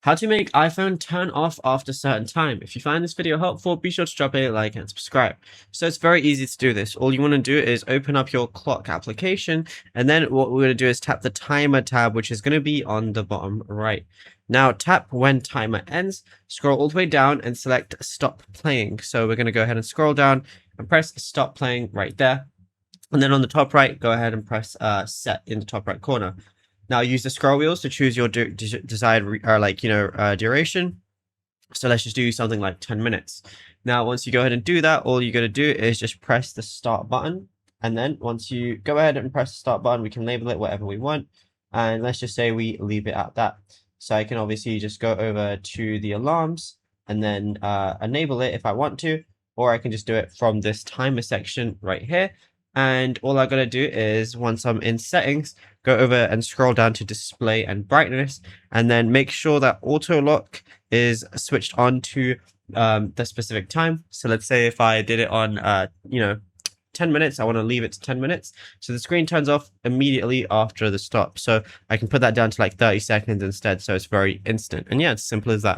How to make iPhone turn off after a certain time. If you find this video helpful, be sure to drop a like and subscribe. So it's very easy to do this. All you want to do is open up your clock application, and then what we're going to do is tap the timer tab, which is going to be on the bottom right. Now tap when timer ends, scroll all the way down and select stop playing. So we're going to go ahead and scroll down and press stop playing right there. And then on the top right, go ahead and press set in the top right corner. Now use the scroll wheels to choose your desired duration. So let's just do something like 10 minutes. Now, once you go ahead and do that, all you got to do is just press the start button. And then once you go ahead and press the start button, we can label it whatever we want. And let's just say we leave it at that. So I can obviously just go over to the alarms and then enable it if I want to, or I can just do it from this timer section right here. And all I gotta do is, once I'm in settings, go over and scroll down to display and brightness, and then make sure that auto lock is switched on to the specific time. So let's say if I did it on 10 minutes, I want to leave it to 10 minutes. So the screen turns off immediately after the stop. So I can put that down to like 30 seconds instead. So it's very instant. And yeah, it's simple as that.